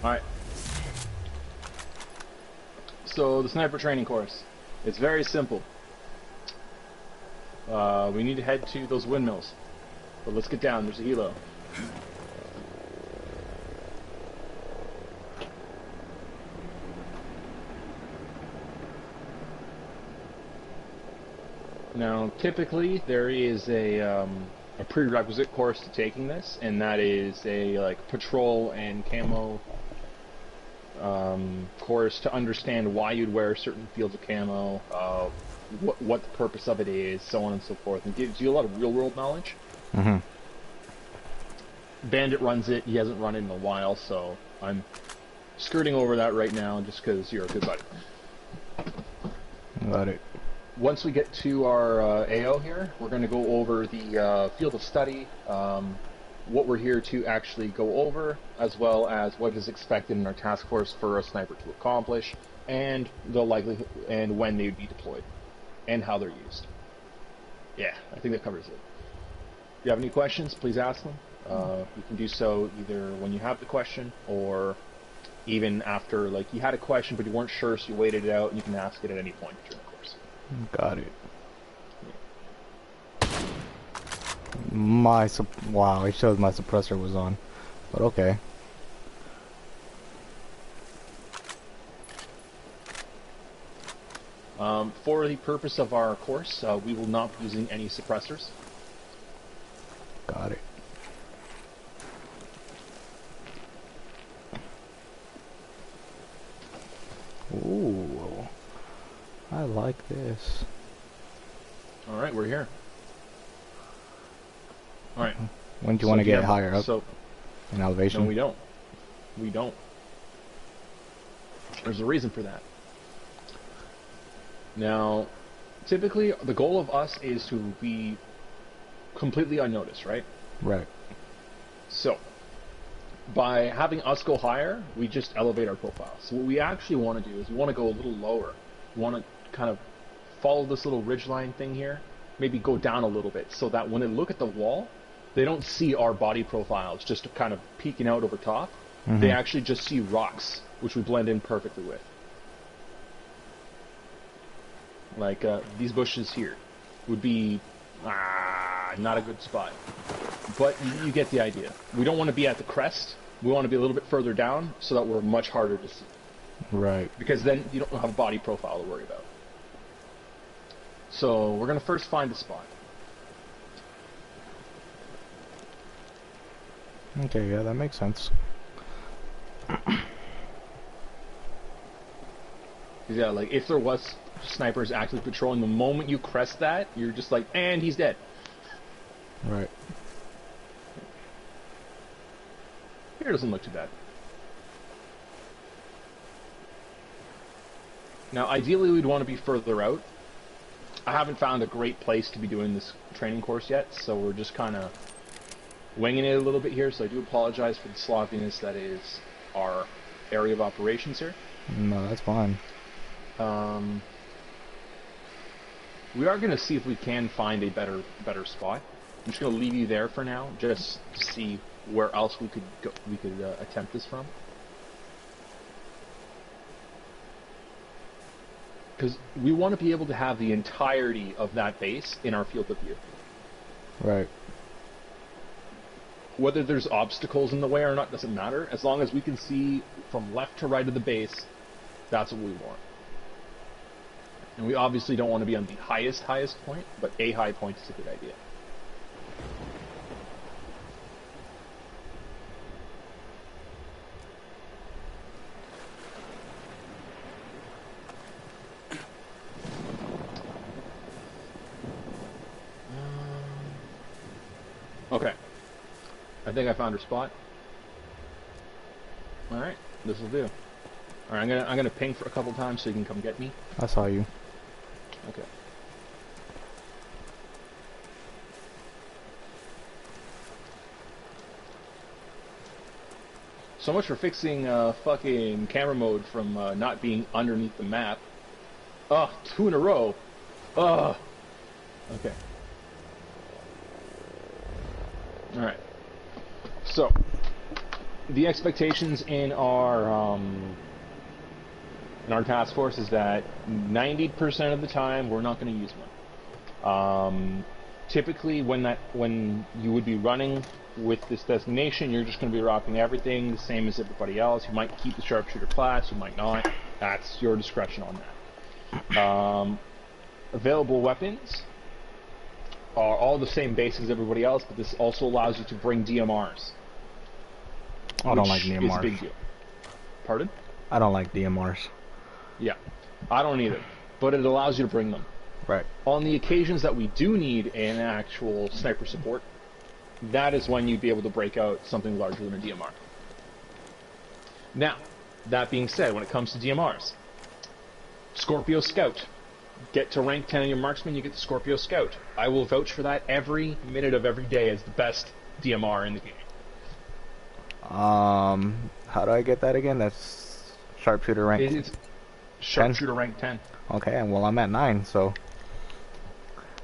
Alright. So, the sniper training course. It's very simple. We need to head to those windmills. But let's get down, there's a helo. Now, typically, there is a prerequisite course to taking this, and that is a like patrol and camo course to understand why you'd wear certain fields of camo, what the purpose of it is, so on and so forth, and gives you a lot of real-world knowledge. Mm-hmm. Bandit runs it. He hasn't run it in a while, so I'm skirting over that right now just because you're a good buddy. Got it. Once we get to our AO here, we're going to go over the field of study, what we're here to actually go over, as well as what is expected in our task force for a sniper to accomplish, and the likelihood and when they would be deployed, and how they're used. Yeah, I think that covers it. If you have any questions, please ask them. You can do so either when you have the question, or even after, like, you had a question but you weren't sure, so you waited it out, and you can ask it at any point during the course. Got it. Wow, it shows my suppressor was on, but okay. For the purpose of our course, we will not be using any suppressors. Got it. Ooh, I like this. Alright, we're here. Alright. When do you want to get higher up in elevation? No, we don't. We don't. There's a reason for that. Now, typically, the goal of us is to be completely unnoticed, right? Right. So, by having us go higher, we just elevate our profile. So what we actually want to do is we want to go a little lower. We want to kind of follow this little ridgeline thing here, maybe go down a little bit, so that when they look at the wall, they don't see our body profiles just kind of peeking out over top. Mm-hmm. They actually just see rocks, which we blend in perfectly with. Like these bushes here would be not a good spot. But you get the idea. We don't want to be at the crest. We want to be a little bit further down so that we're much harder to see. Right. Because then you don't have a body profile to worry about. So we're going to first find a spot. Okay, yeah, that makes sense. Yeah, like if there was snipers actually patrolling, the moment you crest that, you're just like, and he's dead. Right. Here doesn't look too bad. Now, ideally, we'd want to be further out. I haven't found a great place to be doing this training course yet, so we're just kind of winging it a little bit here, so I do apologize for the sloppiness that is our area of operations here. No, that's fine. We are going to see if we can find a better spot. I'm just going to leave you there for now, just to see where else we could go, attempt this from. Because we want to be able to have the entirety of that base in our field of view. Right. Whether there's obstacles in the way or not doesn't matter. As long as we can see from left to right of the base, that's what we want. And we obviously don't want to be on the highest point, but a high point is a good idea. Okay. I think I found her spot. Alright, this will do. Alright, I'm gonna ping for a couple times so you can come get me. I saw you. Okay. So much for fixing fucking camera mode from not being underneath the map. Ugh, 2 in a row. Ugh. Okay. Alright. So, the expectations in our task force is that 90% of the time we're not going to use one. Typically, when you would be running with this designation, you're just going to be rocking everything the same as everybody else. You might keep the sharpshooter class, you might not. That's your discretion on that. Available weapons are all the same base as everybody else, but this also allows you to bring DMRs. I don't like Which DMRs. is a big deal. Pardon? I don't like DMRs. Yeah, I don't either, but it allows you to bring them. Right. On the occasions that we do need an actual sniper support, that is when you'd be able to break out something larger than a DMR. Now, that being said, when it comes to DMRs, Scorpio Scout. Get to rank 10 on your marksman, you get the Scorpio Scout. I will vouch for that every minute of every day as the best DMR in the game. How do I get that again? That's sharpshooter rank. It's sharpshooter rank 10. Okay, and well, I'm at 9, so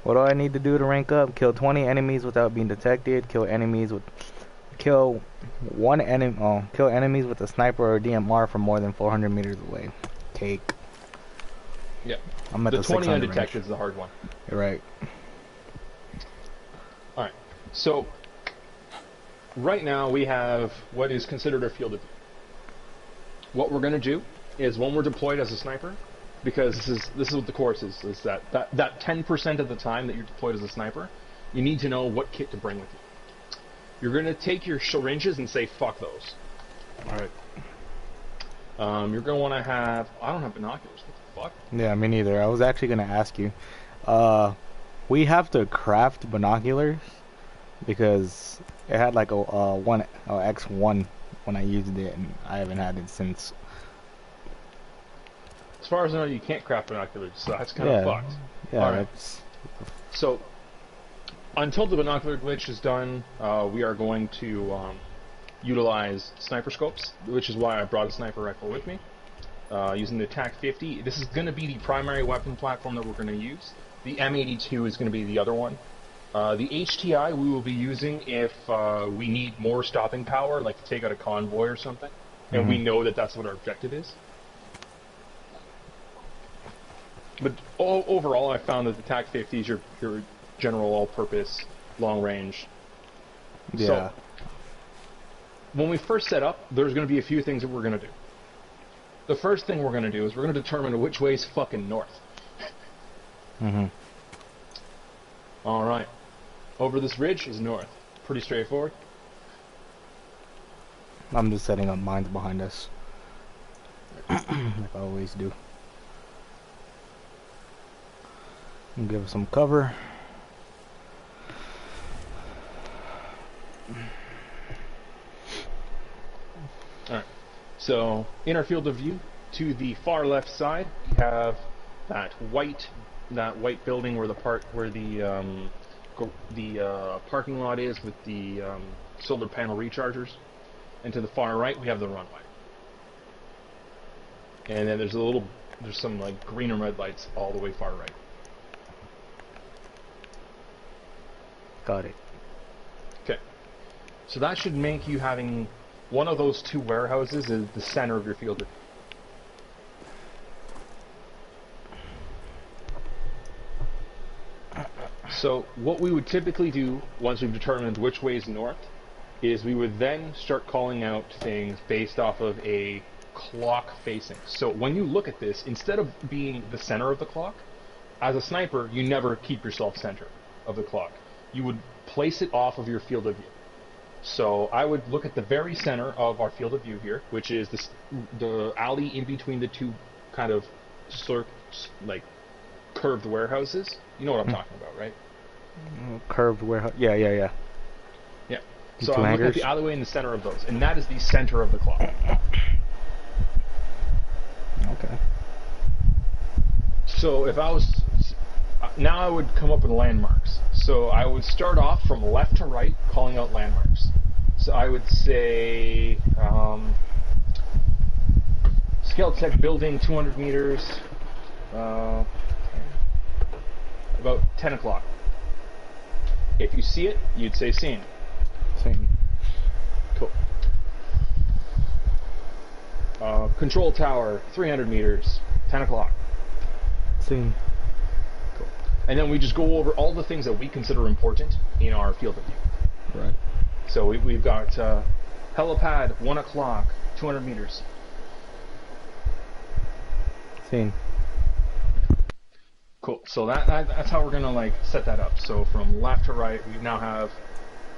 what do I need to do to rank up? Kill 20 enemies without being detected. Kill enemies with kill enemies with a sniper or DMR from more than 400 meters away. Cake. Yeah. I'm at the 20 600 undetected range. is the hard one. You're right. All right. So right now we have what is considered our field of view. What we're going to do is when we're deployed as a sniper, because this is what the course is that 10% of the time that you're deployed as a sniper, you need to know what kit to bring with you. You're going to take your syringes and say fuck those. All right. You're going to want to have. I don't have binoculars. What the fuck? Yeah, me neither. I was actually going to ask you. We have to craft binoculars because it had like a X1 when I used it, and I haven't had it since. As far as I know, you can't craft binoculars, so that's kind of fucked. Yeah, all right. So until the binocular glitch is done, we are going to utilize sniper scopes, which is why I brought a sniper rifle with me. Using the TAC 50. This is going to be the primary weapon platform that we're going to use. The M82 is going to be the other one. The HTI we will be using if we need more stopping power, like to take out a convoy or something, and we know that that's what our objective is. But overall, I found that the TAC 50 is your general all-purpose, long-range. Yeah. So, when we first set up, there's going to be a few things that we're going to do. The first thing we're going to do is we're going to determine which way is fucking north. Alright. Over this ridge is north. Pretty straightforward. I'm just setting up mines behind us. Like I always do. And give us some cover. Alright. So, in our field of view, to the far left side, we have that white building where the parking lot is with the solar panel rechargers, and to the far right we have the runway. And then there's some like green and red lights all the way far right. Got it. Okay. So that should make you having one of those two warehouses is the center of your field of view. So what we would typically do once we've determined which way is north is we would then start calling out things based off of a clock facing. So when you look at this, instead of being the center of the clock, as a sniper, you never keep yourself center of the clock. You would place it off of your field of view. So I would look at the very center of our field of view here, which is the alley in between the two kind of like curved warehouses. You know what I'm talking about, right? Curved warehouse. Yeah. Yeah. So I'm looking at the alleyway in the center of those, and that is the center of the clock. Okay. So if I was... Now I would come up with landmarks. So I would start off from left to right, calling out landmarks. So I would say... Skeltec building, 200 meters... about 10 o'clock. If you see it, you'd say seen. Same. Cool. Control tower, 300 meters, 10 o'clock. Seen. Cool. And then we just go over all the things that we consider important in our field of view. Right. So we've got helipad, 1 o'clock, 200 meters. Seen. Cool. So that's how we're gonna like set that up. So from left to right, we now have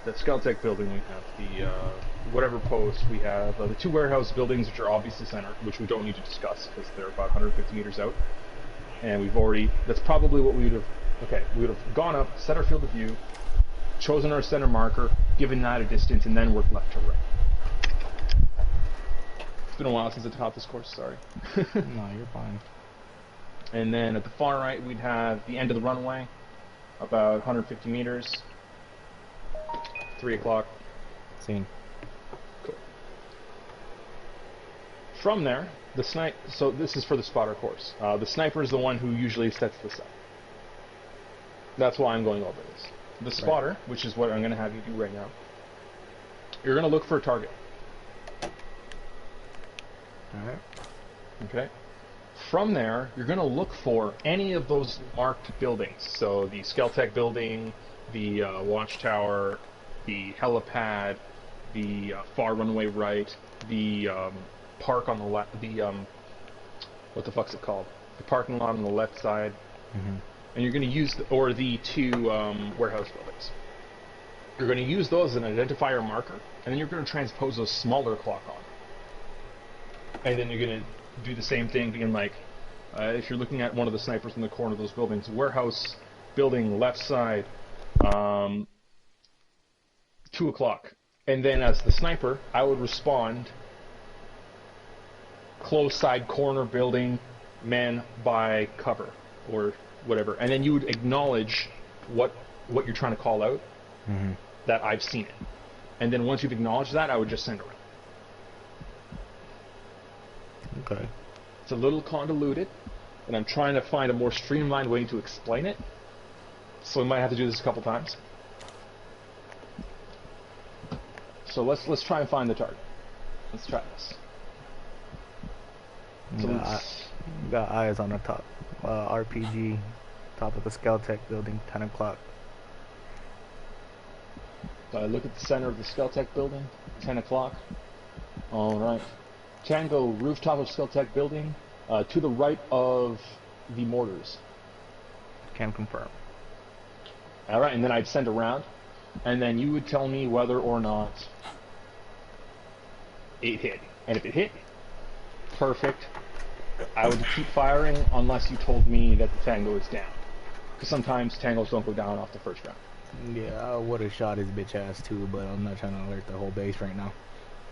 the Skeltec building. We have the whatever post. We have the 2 warehouse buildings, which are obviously centered, which we don't need to discuss because they're about 150 meters out. And we've already. That's probably what we would have. Okay, we would have gone up, set our field of view, chosen our center marker, given that a distance, and then worked left to right. It's been a while since I taught this course. Sorry. No, you're fine. And then at the far right, we'd have the end of the runway, about 150 meters, 3 o'clock. Seen. Cool. From there, the snipe. So this is for the spotter course. The sniper is the one who usually sets this up. That's why I'm going over this. The spotter, which is what I'm going to have you do right now, you're going to look for a target. Alright. Okay. From there, you're going to look for any of those marked buildings. So the Skeltec building, the watchtower, the helipad, the far runway right, the park on the left, the what the fuck's it called? The parking lot on the left side. Mm-hmm. And you're going to use or the 2 warehouse buildings. You're going to use those as an identifier marker, and then you're going to transpose those smaller clock on. And then you're going to do the same thing, being like, if you're looking at one of the snipers in the corner of those buildings, warehouse building left side, 2 o'clock. And then as the sniper, I would respond, close side corner building, man by cover, or whatever. And then you would acknowledge what you're trying to call out, Mm-hmm. that I've seen it. And then once you've acknowledged that, I would just send around. Okay. It's a little convoluted, and I'm trying to find a more streamlined way to explain it. So we might have to do this a couple times. So let's try and find the target. Let's try this. So Got eyes on the top. RPG, top of the Skeltec building, 10 o'clock. So I look at the center of the Skeltec building, 10 o'clock. Alright. Tango, rooftop of Skeltec building, to the right of the mortars. Can confirm. Alright, and then I'd send around, and then you would tell me whether or not it hit. And if it hit, perfect. I would keep firing unless you told me that the Tango is down. Because sometimes Tangos don't go down off the first round. Yeah, I would have shot his bitch ass too, but I'm not trying to alert the whole base right now.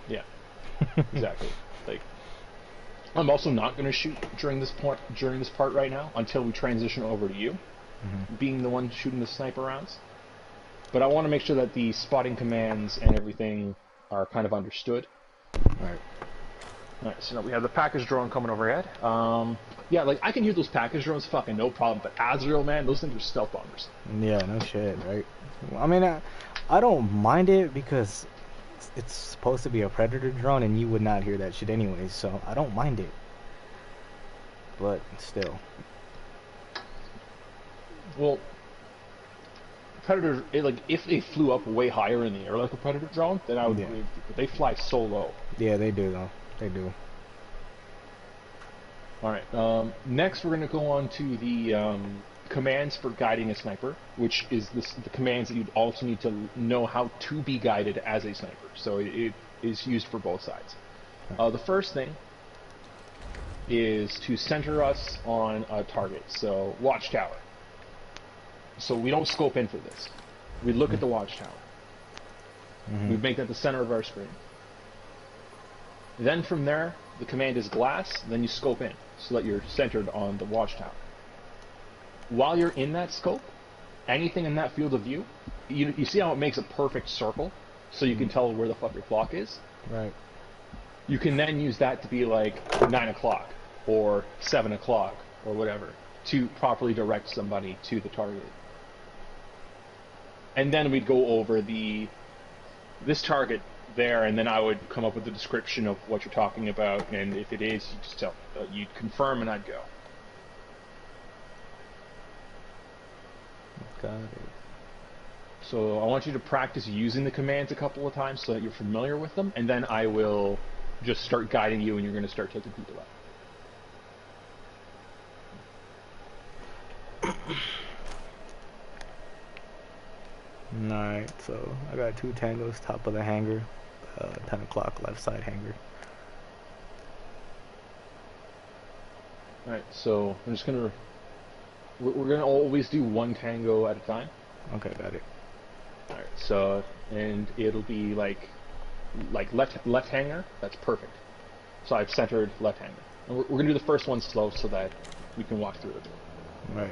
Yeah, exactly. Like, I'm also not going to shoot during this part right now until we transition over to you, being the one shooting the sniper rounds. But I want to make sure that the spotting commands and everything are kind of understood. Alright. Alright, so now we have the package drone coming overhead. Yeah, like, I can use those package drones fucking no problem, but Azrael, man, those things are stealth bombers. Yeah, no shit, right? I mean, I don't mind it because it's supposed to be a predator drone and you would not hear that shit anyways, so I don't mind it. But still. Well, predator, like, if they flew up way higher in the air like a predator drone, then I would believe you, but they fly so low. Yeah, they do though. They do. Alright, next we're going to go on to the commands for guiding a sniper, which is the commands that you'd also need to know how to be guided as a sniper. So it is used for both sides. The first thing is to center us on a target, so watchtower. So we don't scope in for this. We look at the watchtower. We make that the center of our screen. Then from there, the command is glass, then you scope in, so that you're centered on the watchtower. While you're in that scope, anything in that field of view, you see how it makes a perfect circle, so you can tell where the fuck your clock is? Right. You can then use that to be like 9 o'clock, or 7 o'clock, or whatever, to properly direct somebody to the target. And then we'd go over this target there, and then I would come up with a description of what you're talking about, and if it is, you just tell you'd confirm, and I'd go. Got it. So I want you to practice using the commands a couple of times so that you're familiar with them, and then I will just start guiding you, and you're going to start taking people out. Alright, so I got 2 tangos, top of the hangar, 10 o'clock left side hangar. Alright, so I'm just going to... We're going to always do 1 tango at a time. Okay, got it. Alright, so, and it'll be like left hanger, that's perfect. So I've centered left hanger. And we're going to do the first one slow so that we can walk through it. Right.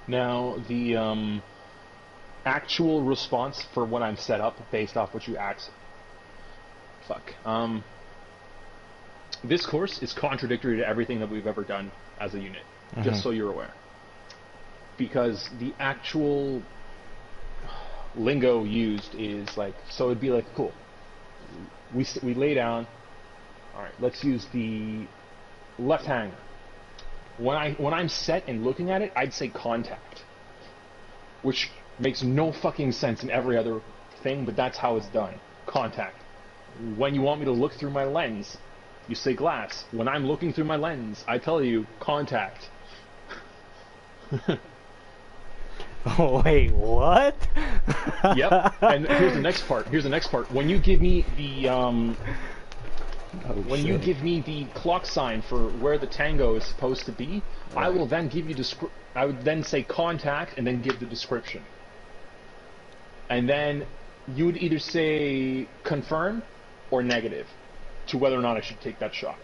Now, the actual response for what I'm set up based off what you asked. Fuck. This course is contradictory to everything that we've ever done as a unit, just so you're aware. Because the actual lingo used is like, so it'd be like, cool. We lay down. All right, let's use the left hanger. When I'm set and looking at it, I'd say contact, which makes no fucking sense in every other thing, but that's how it's done. Contact. When you want me to look through my lens, you say glass. When I'm looking through my lens, I tell you contact. Oh, wait, what? Yep. And here's the next part. Here's the next part. When you give me the you give me the clock sign for where the tango is supposed to be, right. I will then give you I would then say contact and then give the description. And then you would either say confirm or negative to whether or not I should take that shot.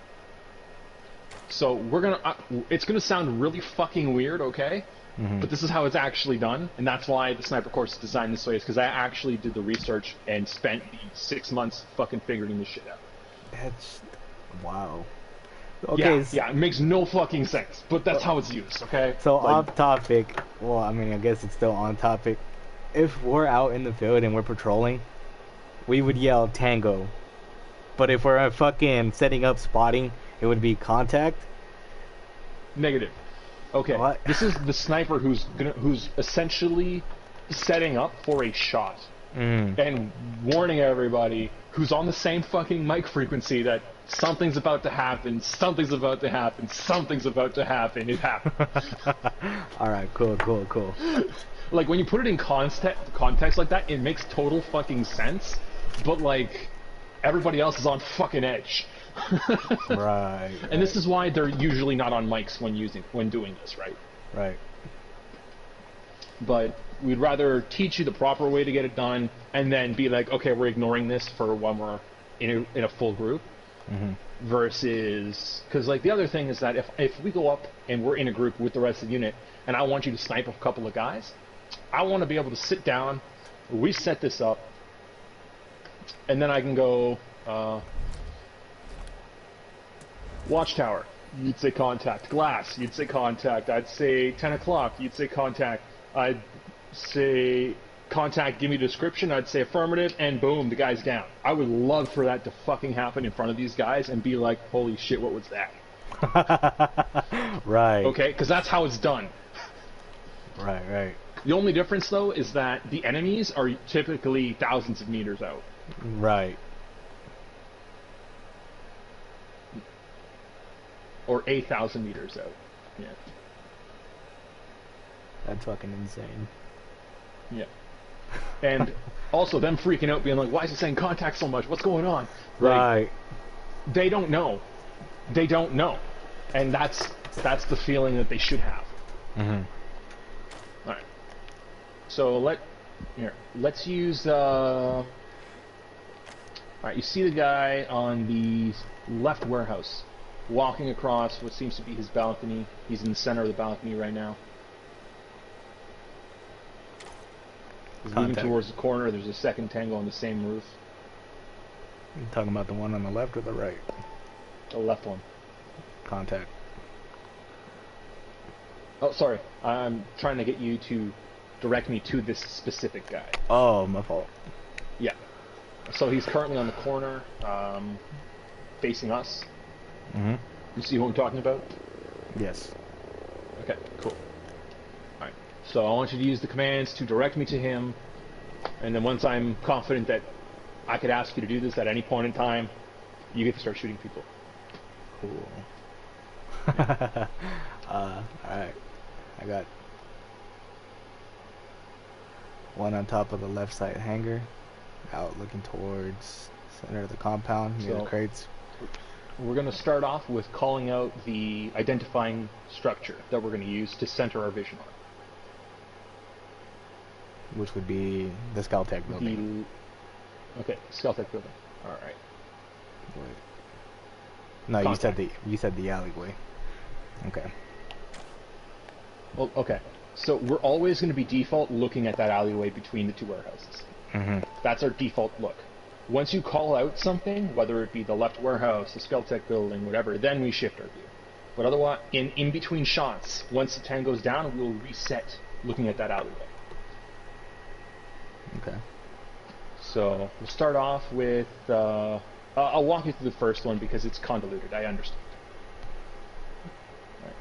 So we're gonna it's gonna sound really fucking weird, okay? But this is how it's actually done, and that's why the sniper course is designed this way, is because I actually did the research and spent the 6 months fucking figuring this shit out. That's... wow. Okay. Yeah, it makes no fucking sense, but that's how it's used, okay? So off topic, well, I mean, I guess it's still on topic. If we're out in the field and we're patrolling, we would yell tango. But if we're fucking setting up spotting, it would be contact? Negative. Okay, what? This is the sniper who's essentially setting up for a shot and warning everybody who's on the same fucking mic frequency that something's about to happen, something's about to happen, something's about to happen. It happened. Alright, cool. Like, when you put it in context like that, it makes total fucking sense, but, like, everybody else is on fucking edge. Right. And this is why they're usually not on mics when doing this, right? Right. But we'd rather teach you the proper way to get it done, and then be like, okay, we're ignoring this for when we're in a full group, versus, because like the other thing is that if we go up and we're in a group with the rest of the unit, and I want you to snipe a couple of guys, I want to be able to sit down, we set this up, and then I can go, watchtower, you'd say contact. Glass, you'd say contact. I'd say 10 o'clock, you'd say contact. I'd say contact, give me a description, I'd say affirmative, and boom, the guy's down. I would love for that to fucking happen in front of these guys and be like, holy shit, what was that? Right. Okay, because that's how it's done. Right. The only difference, though, is that the enemies are typically thousands of meters out. Right. Or 8,000 meters out. Yeah. That's fucking insane. Yeah. And also them freaking out, being like, why is it saying contact so much? What's going on? Right. Like, they don't know. They don't know. And that's the feeling that they should have. Alright. So let's use alright, you see the guy on the left warehouse walking across what seems to be his balcony. He's in the center of the balcony right now. He's moving towards the corner. There's a second tango on the same roof. You talking about the one on the left or the right? The left one. Contact. Oh, sorry. I'm trying to get you to direct me to this specific guy. Oh, my fault. Yeah. So he's currently on the corner, facing us. Mm-hmm. You see who I'm talking about? Yes. Okay, cool. Alright. So I want you to use the commands to direct me to him, and then once I'm confident that I could ask you to do this at any point in time, you get to start shooting people. Cool. Alright. I got one on top of the left side hangar, out looking towards center of the compound near the crates. We're going to start off with calling out the identifying structure that we're going to use to center our vision on. Which would be the Skeltec building. Okay, Skeltec building. All right. Wait. No, Contact. you said the alleyway. Okay. Well, okay. So we're always going to be default looking at that alleyway between the two warehouses. Mm-hmm. That's our default look. Once you call out something, whether it be the left warehouse, the Skeltec building, whatever, then we shift our view. But otherwise, in between shots, once the tan goes down, we'll reset looking at that alleyway. Okay. So we'll start off with. I'll walk you through the first one because it's convoluted. I understand. All right.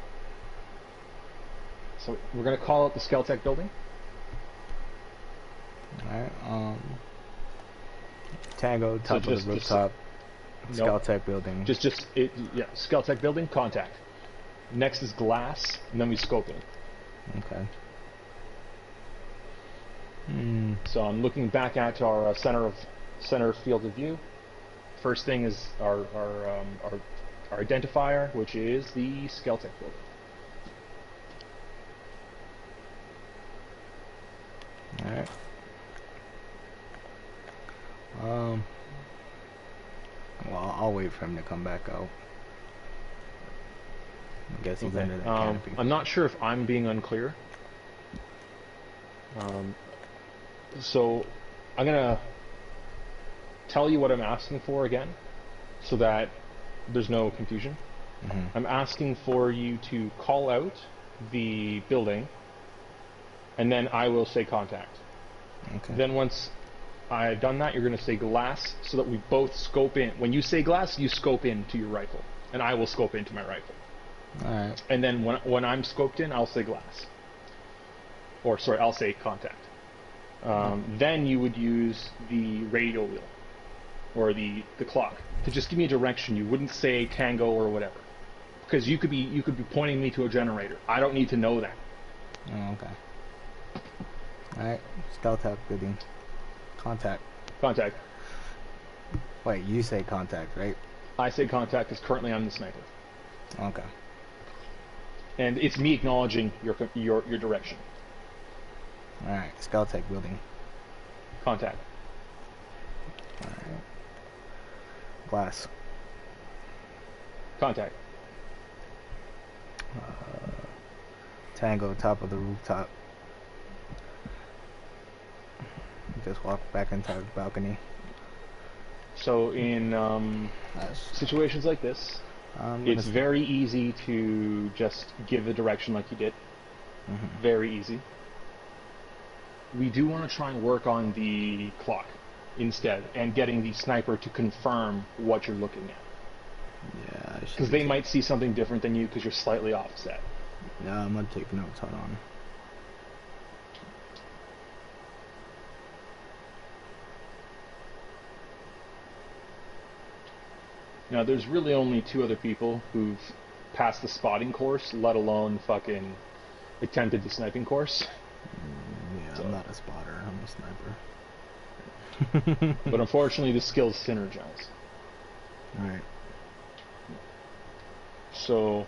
So we're going to call out the Skeltec building. Alright, Tango, top of the rooftop, Skeltec building. Yeah, Skeltec building, contact. Next is glass, and then we scope in. Okay. So I'm looking back at our center field of view. First thing is our identifier, which is the Skeltec building. Alright. Well, I'll wait for him to come back out. I guess he's under that canopy. I'm not sure if I'm being unclear. So I'm gonna tell you what I'm asking for again, so that there's no confusion. Mm-hmm. I'm asking for you to call out the building, and then I will say contact. Okay. Then once I've done that, you're going to say glass, so that we both scope in. When you say glass, you scope in to your rifle, and I will scope into my rifle. Alright. And then when I'm scoped in, I'll say glass. Or, sorry, I'll say contact. Then you would use the radio wheel, or the clock, to just give me a direction. You wouldn't say tango or whatever. Because you could be pointing me to a generator. I don't need to know that. Oh, okay. Alright, Skeltec building. Contact. Contact. Wait, you say contact, right? I say contact because currently I'm the sniper. Okay. And it's me acknowledging your direction. Alright, Skeltec building. Contact. Alright. Glass. Contact. Tango, top of the rooftop. Just walk back into the balcony. So in situations like this, it's very easy to just give a direction like you did. Mm-hmm. Very easy. We do want to try and work on the clock instead, and getting the sniper to confirm what you're looking at. Yeah, because they might see something different than you because you're slightly offset. Yeah, I'm gonna take notes. Hold on. Now, there's really only two other people who've passed the spotting course, let alone fucking attempted the sniping course. Yeah, so. I'm not a spotter. I'm a sniper. But unfortunately, the skills synergize. Alright. So,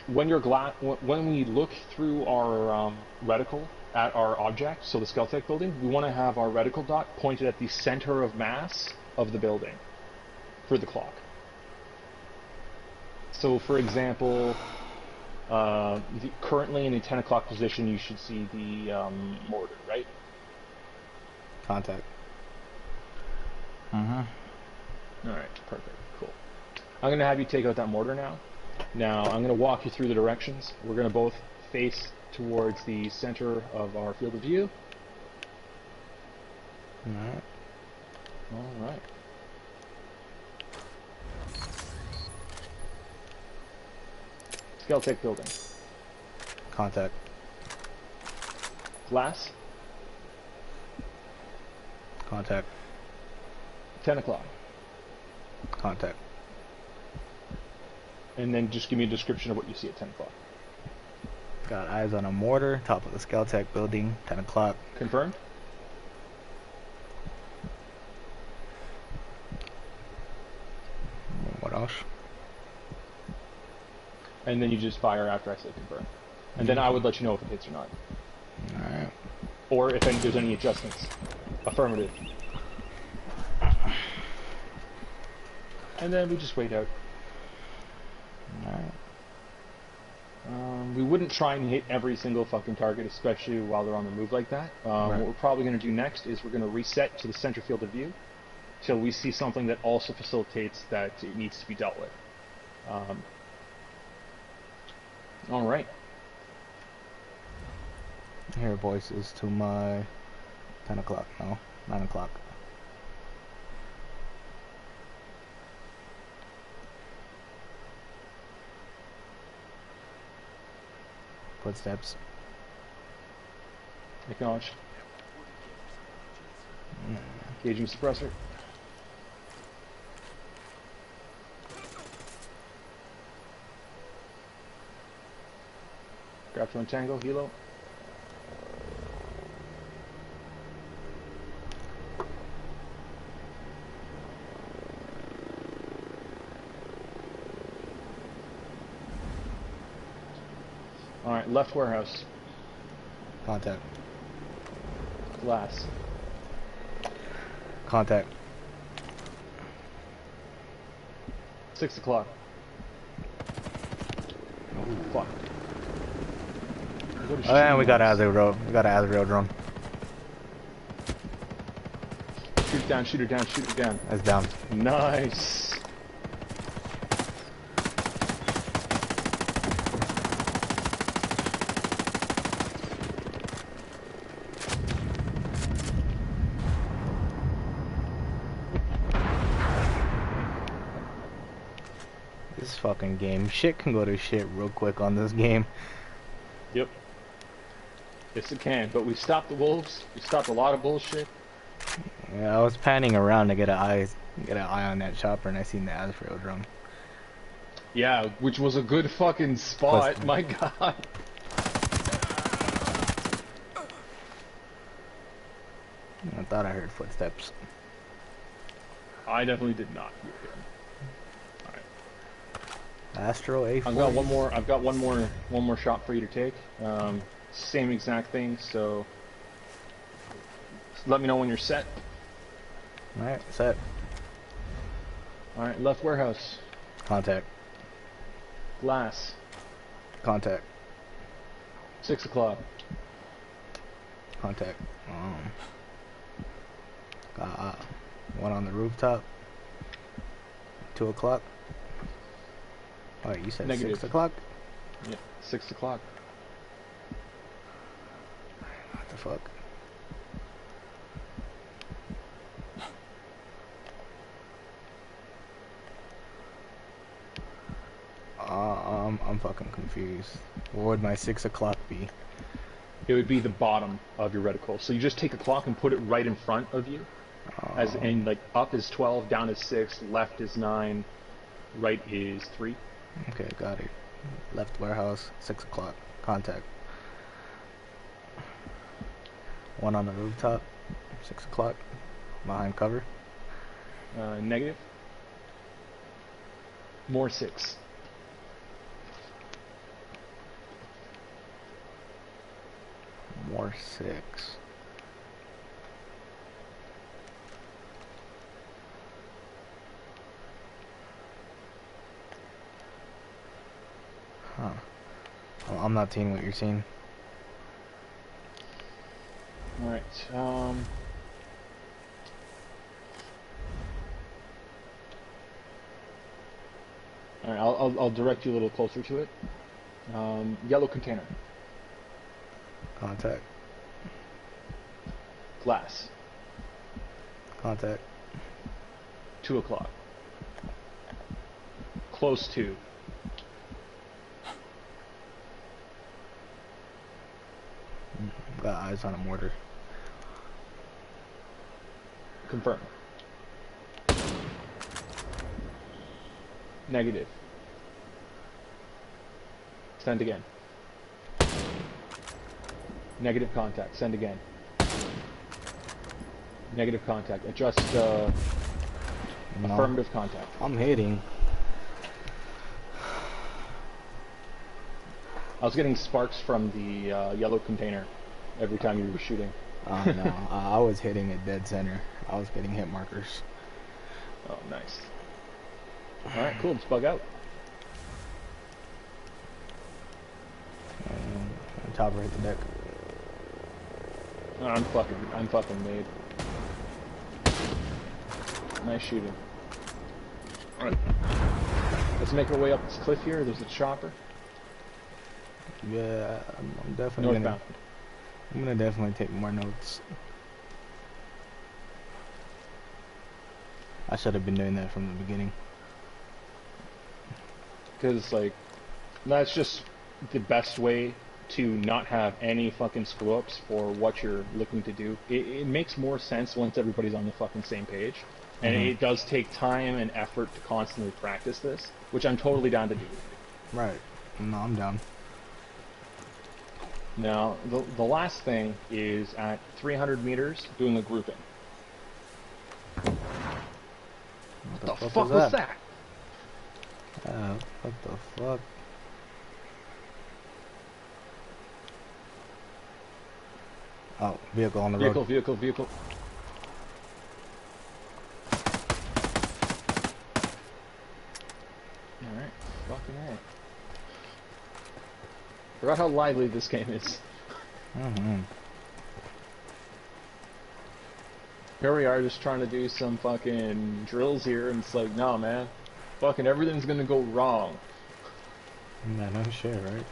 when we look through our reticle at our object, so the Skeltec building, we want to have our reticle dot pointed at the center of mass of the building for the clock. So, for example, currently in the 10 o'clock position, you should see the mortar, right? Contact. Alright, perfect. Cool. I'm going to have you take out that mortar now. Now, I'm going to walk you through the directions. We're going to both face towards the center of our field of view. Alright. Alright. Skeltech building. Contact. Glass. Contact. 10 o'clock. Contact. And then just give me a description of what you see at 10 o'clock. Got eyes on a mortar, top of the Skeltech building, 10 o'clock. Confirmed? What else? And then you just fire after I say confirm. And then I would let you know if it hits or not. Alright. Or if there's any adjustments. Affirmative. And then we just wait out. Alright. We wouldn't try and hit every single fucking target, especially while they're on the move like that. Right. What we're probably going to do next is we're going to reset to the center field of view till we see something that also facilitates that it needs to be dealt with. Alright. Hear voices to my 10 o'clock, no, 9 o'clock. Footsteps. Acknowledged. Engaging suppressor. Grab to untangle, helo. Alright, left warehouse. Contact. Glass. Contact. 6 o'clock. Oh, fuck. And we got Azrael. We got an Azrael drone. Shoot it down, shoot it down, shoot it down. That's down. Nice. This fucking game. Shit can go to shit real quick on this game. Yep. Yes, it can. But we stopped the wolves. We stopped a lot of bullshit. Yeah, I was panning around to get an eye on that chopper, and I seen the Azrael drone. Yeah, which was a good fucking spot. Plus, my god. I thought I heard footsteps. I definitely did not hear him. Astro A4. I've got one more shot for you to take. Same exact thing. So let me know when you're set. All right, set. All right, left warehouse. Contact. Glass. Contact. 6 o'clock. Contact. Got one on the rooftop. 2 o'clock. Oh, you said Negative. 6 o'clock? Yeah, 6 o'clock. What the fuck? I'm fucking confused. What would my 6 o'clock be? It would be the bottom of your reticle. So you just take a clock and put it right in front of you. As in, like, up is 12, down is 6, left is 9, right is 3. Okay, got it. Left warehouse, 6 o'clock. Contact. One on the rooftop, 6 o'clock. Behind cover. Negative. More 6. More 6. Huh. Well, I'm not seeing what you're seeing. Alright, All right, I'll direct you a little closer to it. Yellow container. Contact. Glass. Contact. 2 o'clock. Close to. Got eyes on a mortar. Confirm. Negative. Send again. Negative contact. Send again. Negative contact. Adjust No. affirmative contact. I'm hitting. I was getting sparks from the yellow container every time you were shooting. Oh no, I was hitting at dead center. I was getting hit markers. Oh, nice. Alright, cool. Let's bug out. Top right the deck. Oh, I'm fucking made. Nice shooting. Alright. Let's make our way up this cliff here. There's a chopper. Yeah, I'm definitely Northbound. I'm gonna definitely take more notes. I should have been doing that from the beginning. Because, like, that's just the best way to not have any fucking screw-ups for what you're looking to do. It makes more sense once everybody's on the fucking same page. And it does take time and effort to constantly practice this, which I'm totally down to do. Right. No, I'm down. Now, the last thing is at 300 meters, doing a grouping. What the fuck was that? What the fuck? Oh, vehicle on the road. Vehicle. Alright, fucking A. Forgot how lively this game is. Here we are just trying to do some fucking drills here, and it's like, nah, man. Fucking everything's gonna go wrong. Yeah, no shit, right?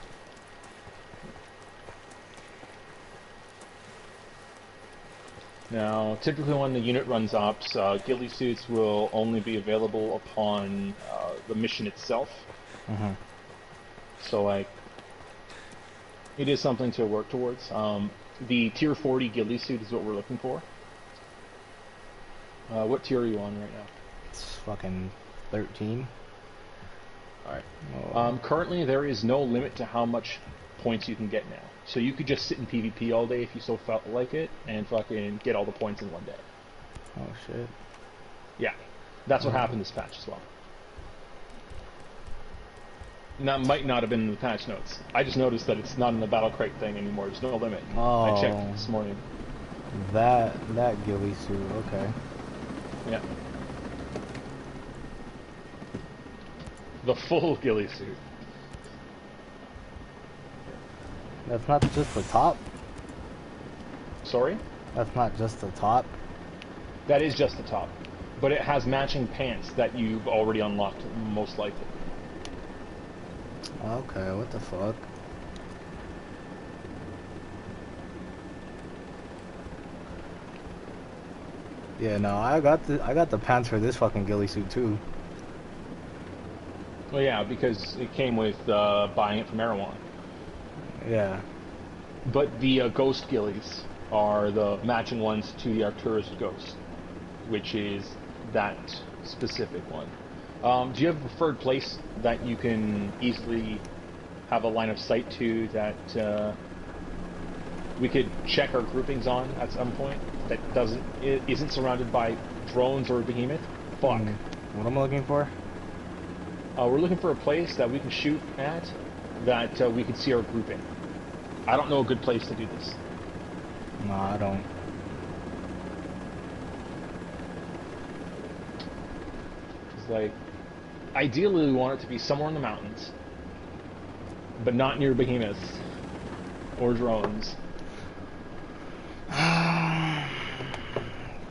Now, typically when the unit runs ops, ghillie suits will only be available upon the mission itself. So, like, it is something to work towards. The tier 40 ghillie suit is what we're looking for. What tier are you on right now? It's fucking 13. Alright. Oh. Currently, there is no limit to how much points you can get now. So you could just sit in PvP all day if you so felt like it, and fucking get all the points in one day. Oh shit. Yeah. That's what happened this patch as well. And that might not have been in the patch notes. I just noticed that it's not in the battle crate thing anymore. There's no limit. Oh. I checked this morning. That ghillie suit, okay. Yeah. The full ghillie suit. That's not just the top? Sorry? That's not just the top? That is just the top. But it has matching pants that you've already unlocked, most likely. Okay, what the fuck? Yeah, no, I got the pants for this fucking ghillie suit too. Well, yeah, because it came with buying it from Erewhon. Yeah. But the ghost ghillies are the matching ones to the Arcturus ghost, which is that specific one. Do you have a preferred place that you can easily have a line of sight to that we could check our groupings on at some point that isn't surrounded by drones or a behemoth? Fuck. What am I looking for? We're looking for a place that we can shoot at that we can see our grouping. I don't know a good place to do this. No, I don't. It's like, ideally we want it to be somewhere in the mountains, but not near behemoths or drones. I'm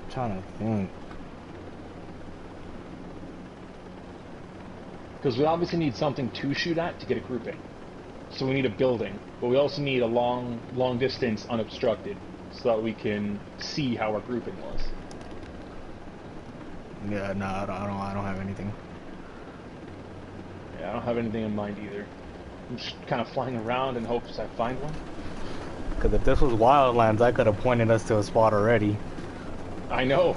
trying to think. Because we obviously need something to shoot at to get a grouping. So we need a building, but we also need a long distance unobstructed, so that we can see how our grouping was. Yeah, no, I don't have anything. Yeah, I don't have anything in mind either. I'm just kind of flying around in hopes I find one. Because if this was Wildlands, I could have pointed us to a spot already. I know.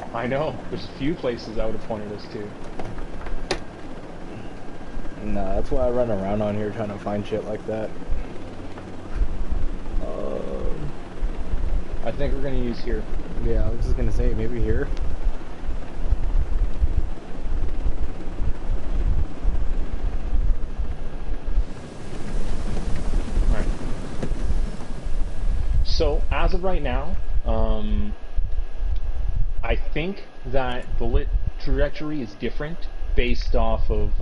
There's a few places I would have pointed us to. No, that's why I run around on here trying to find shit like that. I think we're gonna use here. Yeah, I was just gonna say, maybe here. Alright. So, as of right now, I think that bullet trajectory is different based off of,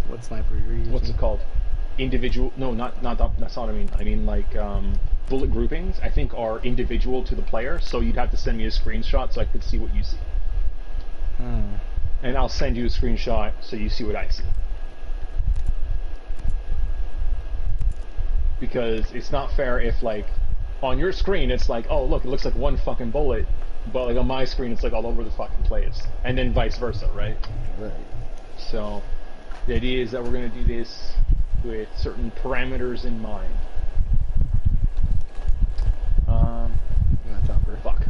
What sniper you're using? what's it called? Individual, no, not that, that's not what I mean. I mean, like, bullet groupings, I think, are individual to the player, so you'd have to send me a screenshot so I could see what you see. And I'll send you a screenshot so you see what I see. Because it's not fair if, like, on your screen it's like, oh look, it looks like one fucking bullet, but like on my screen it's like all over the fucking place. And then vice versa, right? Right. So, the idea is that we're going to do this with certain parameters in mind. Yeah, chopper. Fuck.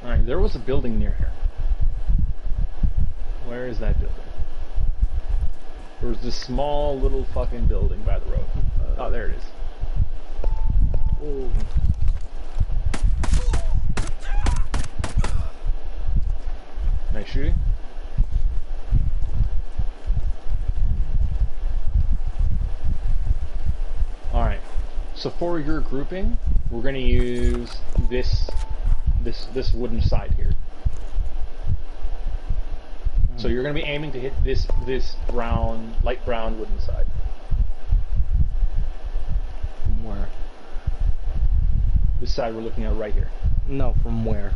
Alright, there was a building near here. Where is that building? There was this small little fucking building by the road. Oh, there it is. Oh. Nice shooting. Alright, so for your grouping, we're going to use this wooden side here. So you're going to be aiming to hit this brown, light brown wooden side. From where? This side we're looking at right here. No, from where?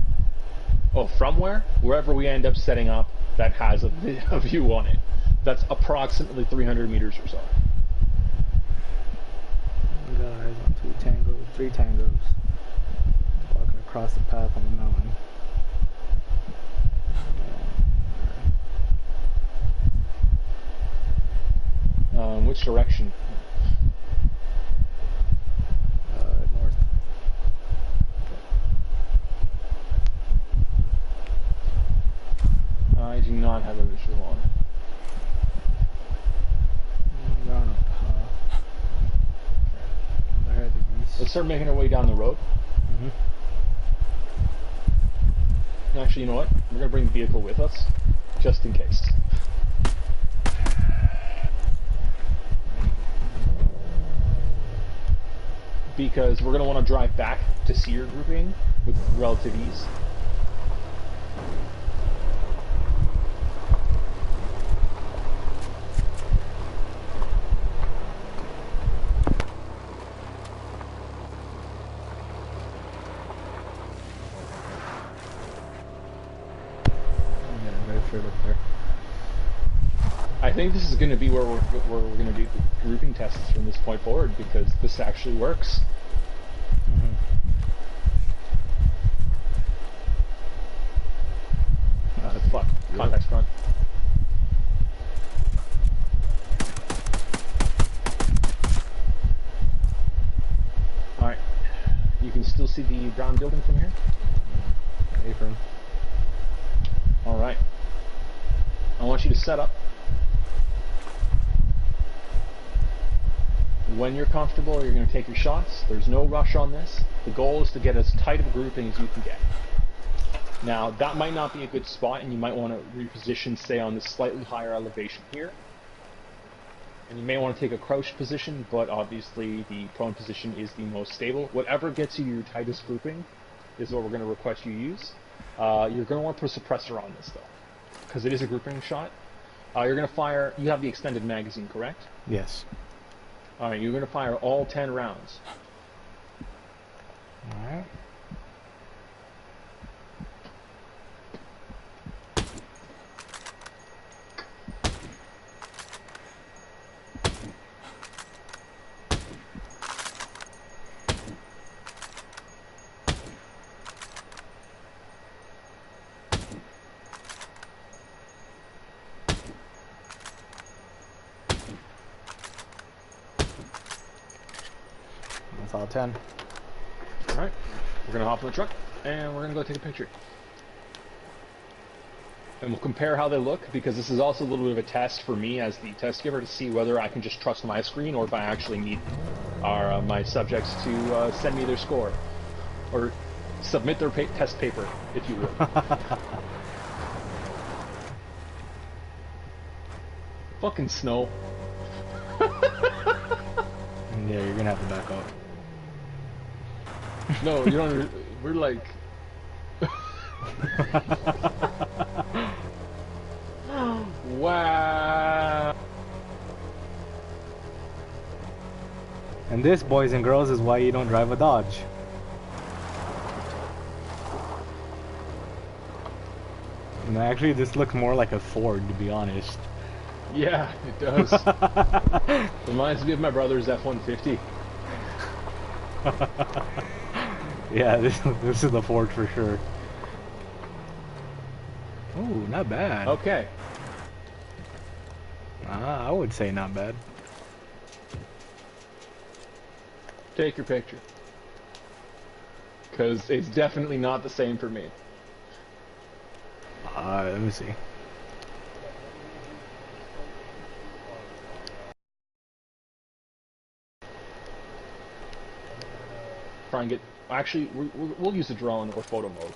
Oh, from where? Wherever we end up setting up that has a view on it. That's approximately 300 meters or so. Guys on 3 tangos. Walking across the path on the mountain. Which direction? North. I do not have a visual on. We're on a path. They're at the east. Let's start making our way down the road. Actually, you know what? We're going to bring the vehicle with us, just in case. Because we're going to want to drive back to see your grouping with relative ease. I think this is going to be where we're going to do the grouping tests from this point forward, because this actually works. Fuck. Contact's front. Alright. You can still see the brown building from here? Apron. Alright. I want you to set up. When you're comfortable, you're going to take your shots. There's no rush on this. The goal is to get as tight of a grouping as you can get. Now, that might not be a good spot, and you might want to reposition, say, on this slightly higher elevation here. And you may want to take a crouched position, but obviously the prone position is the most stable. Whatever gets you your tightest grouping is what we're going to request you use. You're going to want to put a suppressor on this, though, because it is a grouping shot. You're going to fire... You have the extended magazine, correct? Yes. Alright, you're going to fire all 10 rounds. Alright. That's all 10. Alright, we're going to hop in the truck, and we're going to go take a picture. And we'll compare how they look, because this is also a little bit of a test for me as the test giver to see whether I can just trust my screen or if I actually need my subjects to send me their score. Or submit their test paper, if you will. Fucking snow. Yeah, you're gonna have to back up. No, you don't. We're like. Wow. And this, boys and girls, is why you don't drive a Dodge. And actually, this looks more like a Ford, to be honest. Yeah, it does. Reminds me of my brother's F-150. Yeah, this is the Ford for sure. Ooh, not bad. Okay. I would say not bad. Take your picture. Because it's definitely not the same for me. Let me see. Try and get... Actually, we'll use the drone or photo mode.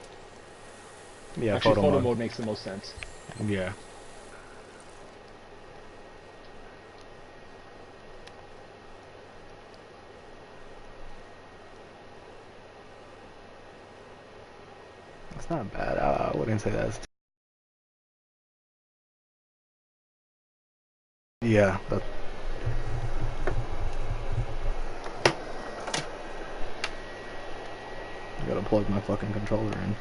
Yeah, actually, photo mode makes the most sense. Yeah. That's not bad. I wouldn't say that's... Yeah, that... I gotta plug my fucking controller in.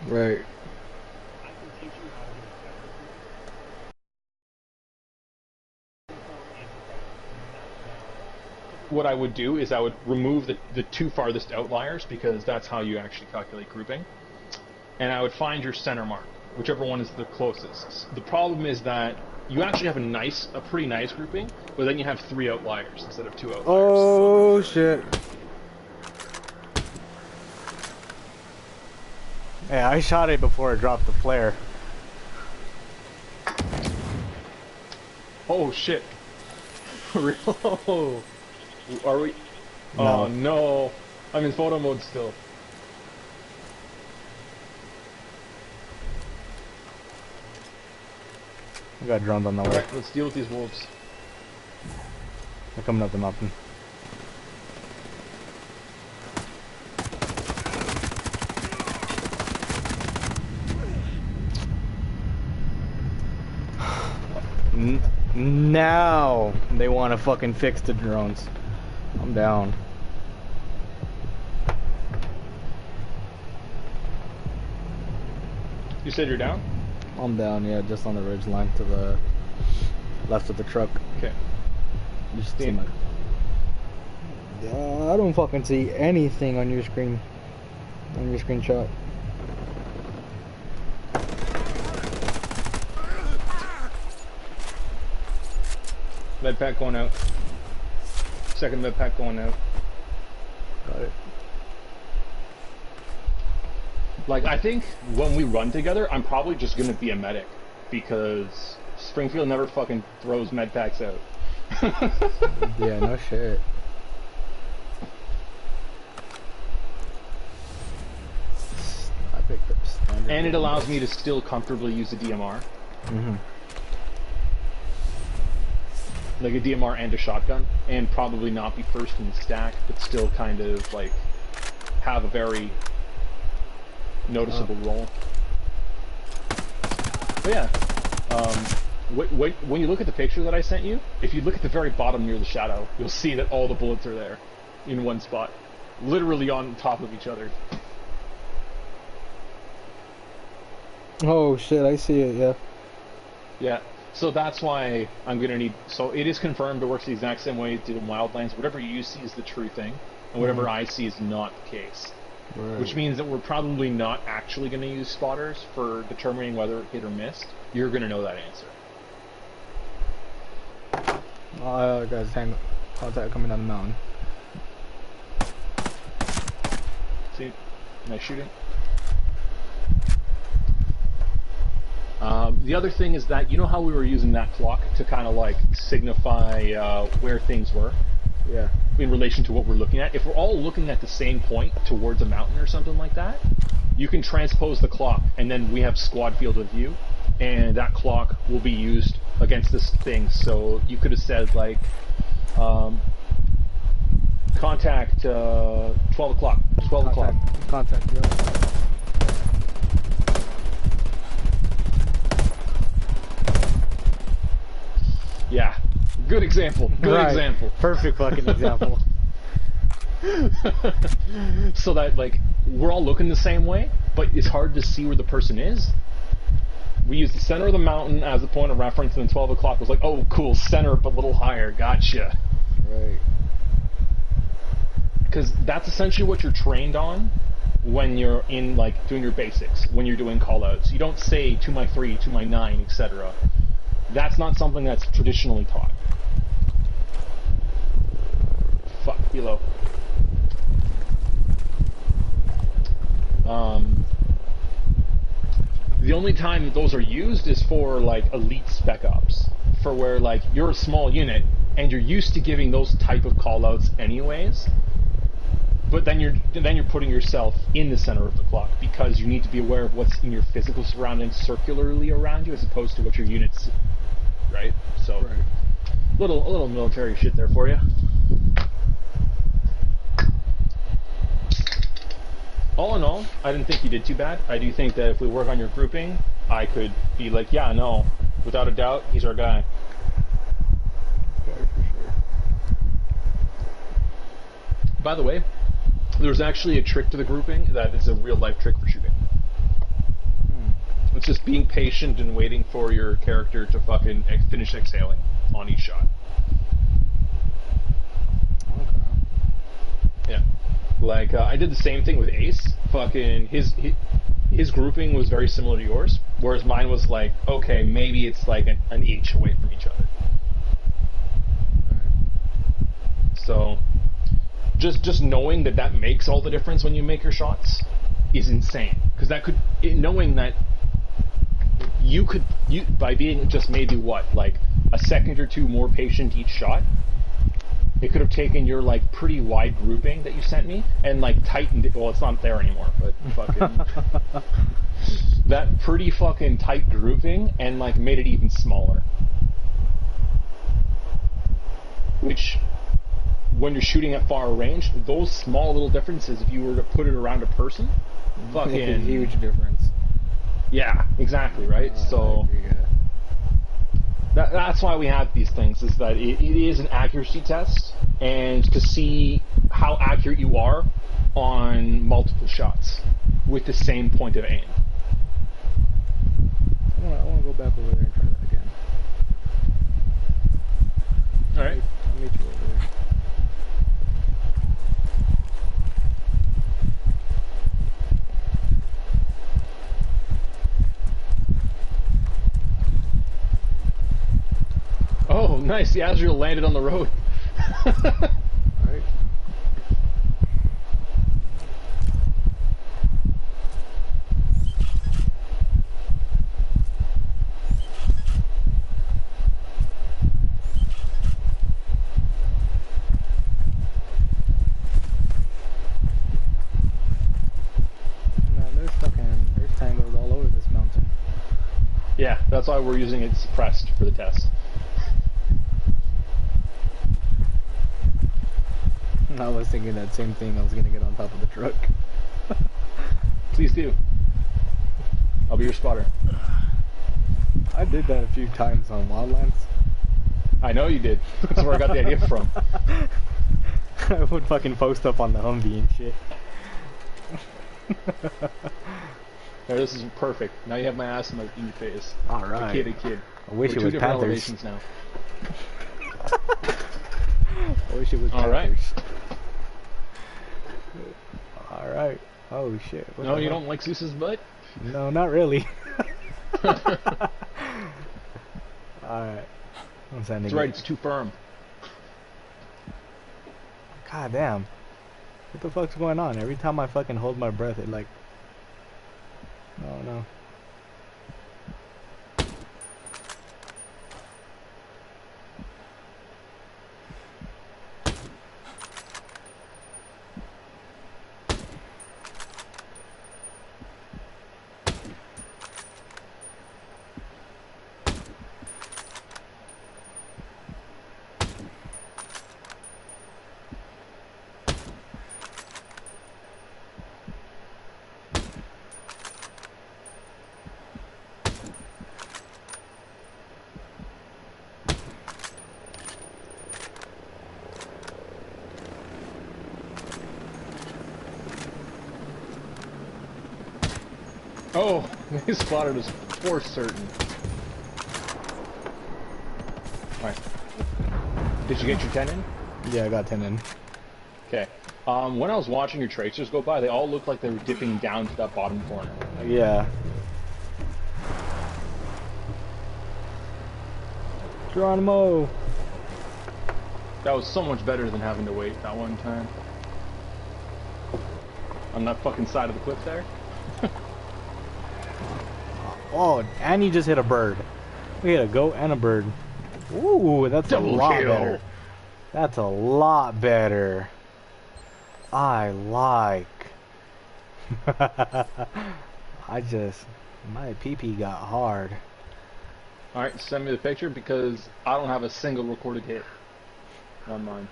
Right. What I would do is I would remove the two farthest outliers, because that's how you actually calculate grouping. And I would find your center mark, whichever one is the closest. The problem is that you actually have a pretty nice grouping, but then you have 3 outliers instead of 2 outliers. Oh shit. Yeah, I shot it before it dropped the flare. Oh shit. For real? Are we? No. Oh no. I'm in photo mode still. We got drones on the way. Alright, let's deal with these wolves. They're coming up the mountain. Now they want to fucking fix the drones. I'm down. You said you're down? I'm down, yeah, just on the ridge line to the left of the truck. Okay. You see my... I don't fucking see anything on your screen. On your screenshot. Med pack going out. Second med pack going out. Got it. Like, I think when we run together, I'm probably just gonna be a medic, because Springfield never fucking throws med packs out. Yeah, no shit. I picked up standard. And it allows me to still comfortably use a DMR. Mm-hmm. Like a DMR and a shotgun, and probably not be first in the stack, but still kind of like have a very noticeable role. But yeah, when you look at the picture that I sent you, if you look at the very bottom near the shadow, you'll see that all the bullets are there in one spot, literally on top of each other. Oh shit, I see it, yeah. Yeah. So that's why I'm going to need... So it is confirmed it works the exact same way it did in Wildlands. Whatever you see is the true thing, and whatever I see is not the case. Right. Which means that we're probably not actually going to use spotters for determining whether it hit or missed. You're going to know that answer. Guys, hang contact coming down the mountain. See? Nice shooting. The other thing is that, you know how we were using that clock to kind of like signify where things were? Yeah. In relation to what we're looking at. If we're all looking at the same point towards a mountain or something like that, you can transpose the clock, and then we have squad field of view, and that clock will be used against this thing. So you could have said like, contact 12 o'clock, 12 o'clock. Contact, yeah. Yeah, good example. Good example. Perfect fucking example. So that like we're all looking the same way, but it's hard to see where the person is. We use the center of the mountain as a point of reference, and then 12 o'clock was like, oh, cool, center but a little higher. Gotcha. Right. Because that's essentially what you're trained on when you're in like doing your basics. When you're doing callouts, you don't say 2x3, 2x9, etc. That's not something that's traditionally taught. Fuck, Hilo. The only time that those are used is for like elite spec ops, for where like you're a small unit and you're used to giving those type of callouts anyways. But then you're putting yourself in the center of the clock because you need to be aware of what's in your physical surroundings circularly around you as opposed to what your units. Right? So, right. A little military shit there for you. All in all, I didn't think you did too bad. I do think that if we work on your grouping, I could be like, yeah, no, without a doubt, he's our guy. Okay, for sure. By the way, there's actually a trick to the grouping that is a real-life trick for shooting. It's just being patient and waiting for your character to fucking finish exhaling on each shot. Okay. Yeah. Like, I did the same thing with Ace. Fucking, his grouping was very similar to yours, whereas mine was like, okay, maybe it's like an inch away from each other. So, just knowing that makes all the difference when you make your shots is insane. Because that could, knowing that you by being just maybe what, like a second or two more patient each shot, it could have taken your like pretty wide grouping that you sent me and like tightened it. Well, it's not there anymore, but fucking that pretty fucking tight grouping and like made it even smaller. Which, when you're shooting at far range, those small little differences, if you were to put it around a person, fucking Make a huge difference. Yeah, exactly, right? So I agree, yeah. that's why we have these things, is that it is an accuracy test, and to see how accurate you are on multiple shots with the same point of aim. I want to go back over there and try that again. Alright. I'll meet you over there. Oh, nice. The Azrael landed on the road. Right. That's why we're using it suppressed for the test. I was thinking that same thing. I was gonna get on top of the truck. Please do. I'll be your spotter. I did that a few times on Wildlands. I know you did. That's where I got the idea from. I would fucking post up on the Humvee and shit. There, this is perfect. Now you have my ass in your face. Alright. A kid. I wish We're it was two different Panthers. elevations now. I wish it was Alright. Panthers. Alright. Oh shit. What's No, you going on? don't like Zeus's butt? No, not really. Alright. I'm sending That's right, it. it's too firm. God damn. What the fuck's going on? Every time I fucking hold my breath, it like... Oh no. Oh, he spotted us for certain. Alright. Did you get your 10 in? Yeah, I got 10 in. Okay. When I was watching your tracers go by, they all looked like they were dipping down to that bottom corner. Yeah. Geronimo! That was so much better than having to wait that one time. On that fucking side of the cliff there. Oh, and you just hit a bird. We hit a goat and a bird. Ooh, that's Double a lot kill. better. That's a lot better. I like. My pee-pee got hard. Alright, send me the picture because I don't have a single recorded hit on mine.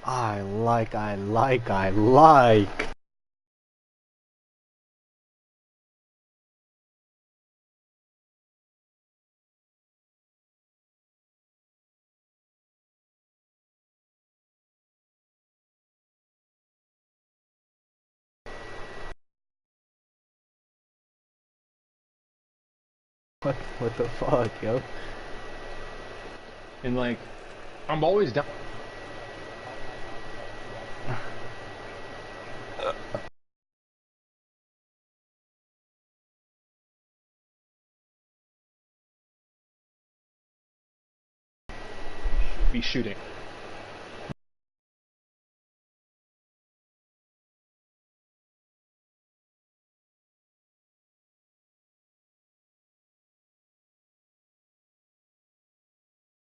I like. What the fuck, yo? And like, I'm always down. Be shooting.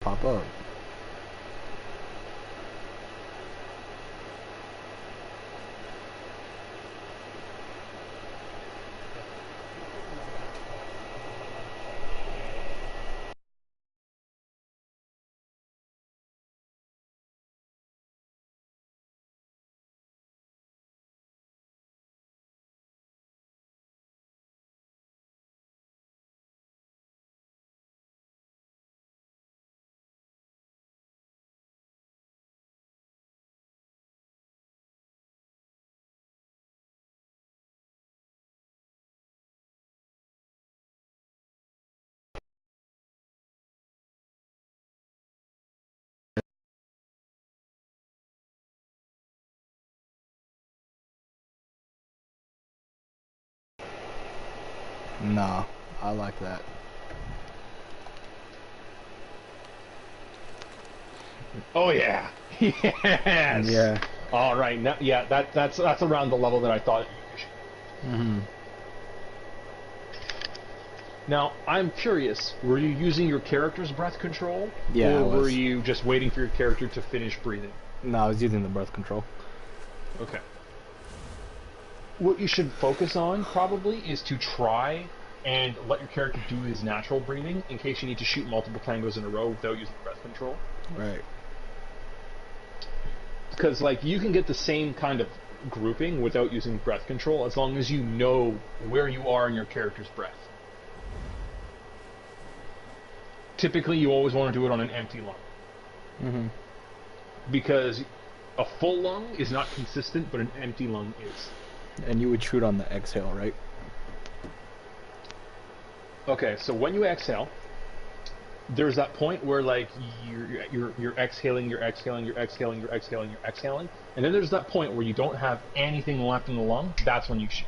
Pop up. Nah, I like that. Oh yeah. Yes. Yeah. All right. Now, yeah, that's around the level that I thought. Mhm. Now, I'm curious. Were you using your character's breath control? Yeah, I Or were was. you just waiting for your character to finish breathing? No, I was using the birth control. Okay. What you should focus on, probably, is to try and let your character do his natural breathing in case you need to shoot multiple tangos in a row without using breath control. Right. Because, like, you can get the same kind of grouping without using breath control as long as you know where you are in your character's breath. Typically, you always want to do it on an empty lung. Mm-hmm. Because a full lung is not consistent, but an empty lung is. And you would shoot on the exhale, right? Okay, so when you exhale, there's that point where like you're exhaling, you're exhaling, you're exhaling, you're exhaling, you're exhaling, and then there's that point where you don't have anything left in the lung. That's when you shoot.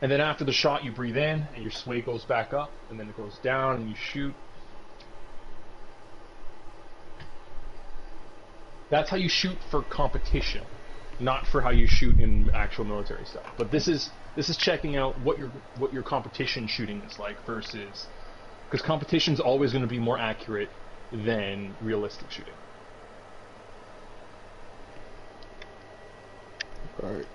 And then after the shot, you breathe in, and your sway goes back up, and then it goes down, and you shoot. That's how you shoot for competition, not for how you shoot in actual military stuff. But this is checking out what your competition shooting is like versus, because competition's always going to be more accurate than realistic shooting. Right.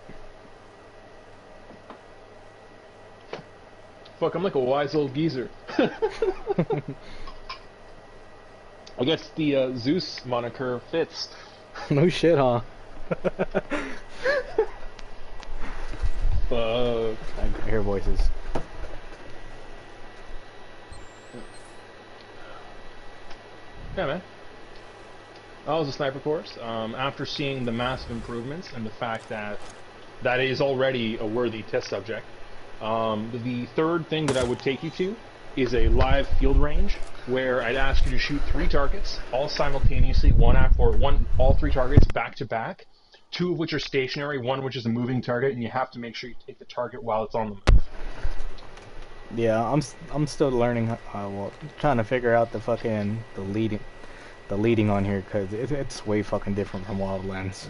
Fuck, I'm like a wise old geezer. I guess the Zeus moniker fits. No shit, huh? Fuck. I hear voices. Yeah, man. That was a sniper course. After seeing the massive improvements and the fact that that is already a worthy test subject, the third thing that I would take you to is a live field range where I'd ask you to shoot 3 targets, all simultaneously, all 3 targets back to back, 2 of which are stationary, 1 which is a moving target, and you have to make sure you take the target while it's on the move. Yeah, I'm still learning. Well, trying to figure out the leading on here, because it's way fucking different from Wildlands.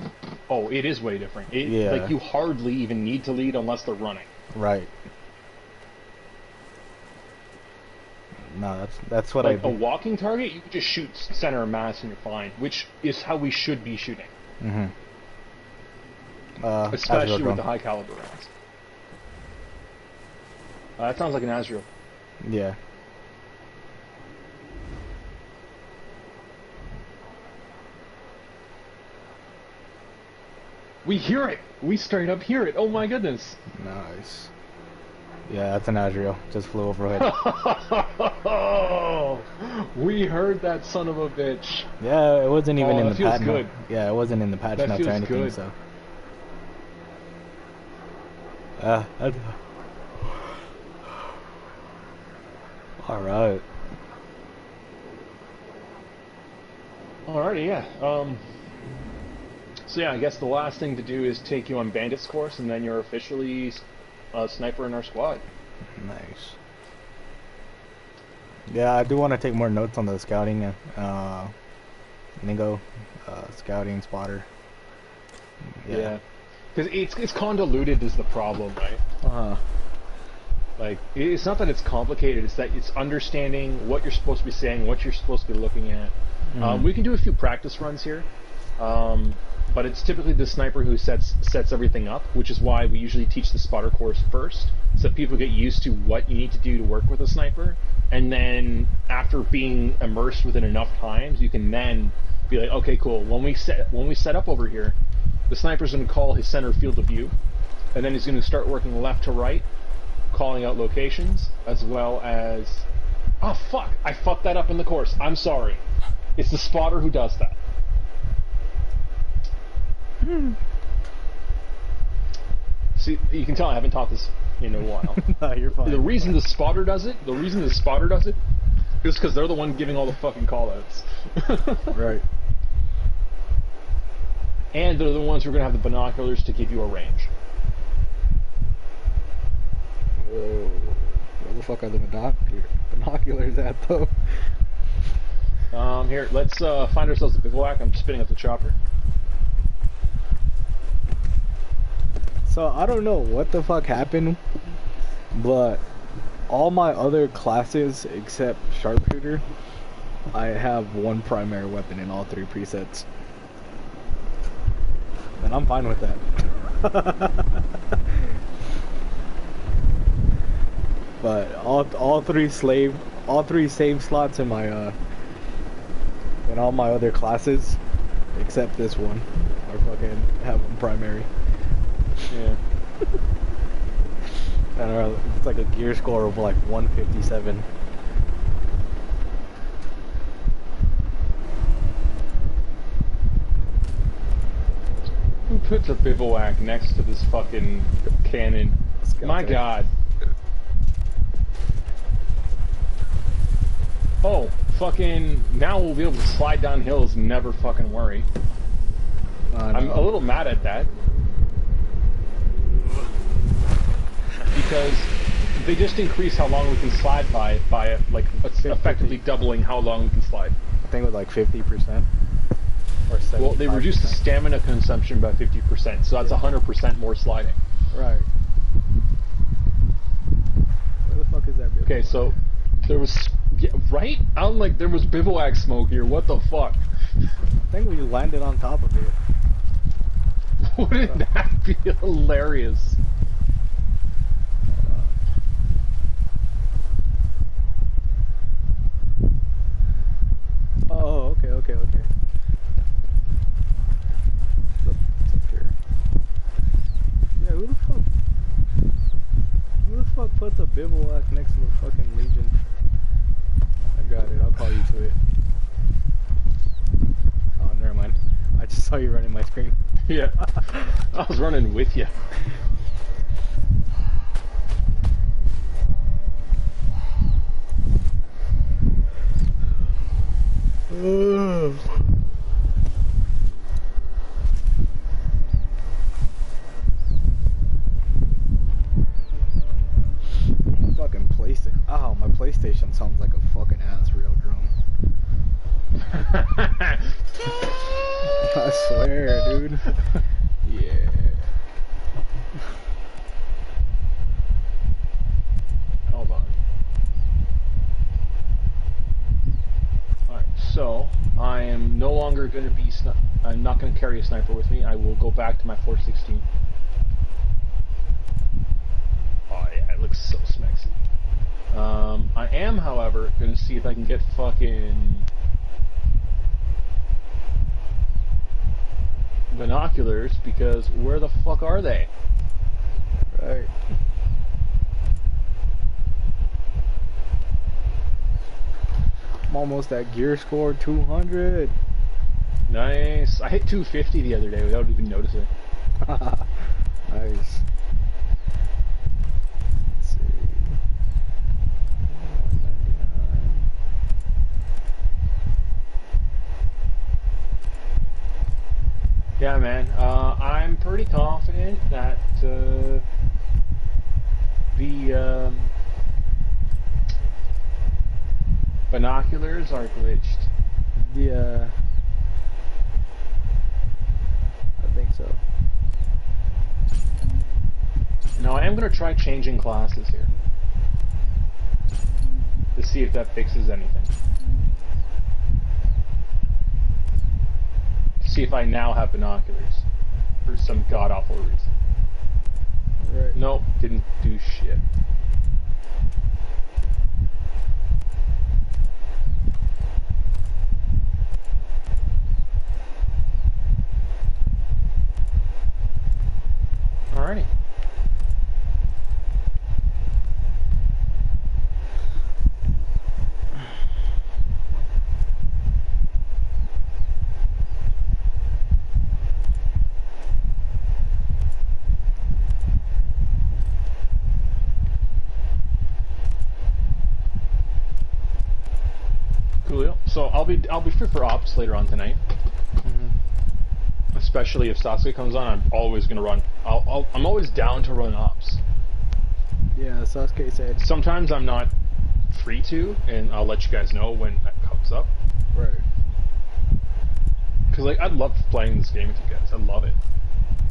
Oh, it is way different. Yeah. Like, you hardly even need to lead unless they're running. Right. No, that's what like a walking target, you can just shoot center of mass and you're fine, which is how we should be shooting. Mm-hmm. Especially with the high caliber rounds. That sounds like an Azrael. Yeah. We hear it! We straight up hear it! Oh my goodness! Nice. Yeah, that's an Azrael. Just flew overhead. We heard that son of a bitch. Yeah, it wasn't even in the patch. Good. Yeah, it wasn't in the patch notes or anything. Good. So. All right. Alrighty, yeah. So yeah, I guess the last thing to do is take you on Bandit's course, and then you're officially a sniper in our squad. Nice. Yeah, I do want to take more notes on the scouting, lingo, scouting, spotter. Yeah. Because it's convoluted is the problem, right? Like, it's not that it's complicated, it's that it's understanding what you're supposed to be saying, what you're supposed to be looking at. Mm-hmm. We can do a few practice runs here, but it's typically the sniper who sets everything up, which is why we usually teach the spotter course first, so that people get used to what you need to do to work with a sniper, and then after being immersed within enough times, you can then be like, okay, cool, when we set up over here, the sniper's going to call his center field of view, and then he's going to start working left to right, calling out locations, as well as... Oh, fuck! I fucked that up in the course. I'm sorry. It's the spotter who does that. See, you can tell I haven't taught this in a while. No, you're fine. The reason the spotter does it, is because they're the one giving all the fucking callouts. Right. And they're the ones who are going to have the binoculars to give you a range. Whoa. Where the fuck are the binoculars at, though? Here, let's find ourselves a bivouac. I'm spinning up the chopper. So, I don't know what the fuck happened, but all my other classes except sharpshooter, I have one primary weapon in all 3 presets. And I'm fine with that. But all three save slots in my in all my other classes, except this one, are fucking have them primary. Yeah. And it's like a gear score of like 157. Who puts a bivouac next to this fucking cannon? My god. Oh, fucking, now we'll be able to slide down hills and never fucking worry. I'm a little mad at that. Because they just increase how long we can slide by like, effectively doubling how long we can slide. I think it was like 50%. Or 75%. Well, they reduced the stamina consumption by 50%, so that's 100% more sliding. Right. Where the fuck is that bivouac? Okay, so there was... Yeah, right? I'm like, there was bivouac smoke here, what the fuck? I think we landed on top of it. Wouldn't that be hilarious? Oh, okay. What's up here? Yeah, who the fuck puts a bivouac next to the fucking Legion? I got it, I'll call you to it. Oh, never mind. I just saw you running my screen. Yeah, I was running with you. Fucking PlayStation. Oh, my PlayStation sounds like a fucking ass real drum. I swear, dude. Yeah. Hold on. Alright, so I am no longer going to be... I'm not going to carry a sniper with me. I will go back to my 416. Oh yeah, it looks so smexy. I am, however, going to see if I can get fucking... binoculars, because where the fuck are they? Right. I'm almost at gear score 200. Nice. I hit 250 the other day without even noticing. Nice. Let's see. 199. Yeah, man. I'm pretty confident that the binoculars are glitched. Yeah, I think so. Now I am going to try changing classes here to see if that fixes anything. See if I now have binoculars for some god-awful reason. Right. Nope, didn't do shit. Alrighty. Coolio. So I'll be free for ops later on tonight. Especially if Sasuke comes on, I'm always gonna run. I'm always down to run ops. Yeah, Sasuke said. Sometimes I'm not free to, and I'll let you guys know when that comes up. Right. Because like I love playing this game with you guys. I love it.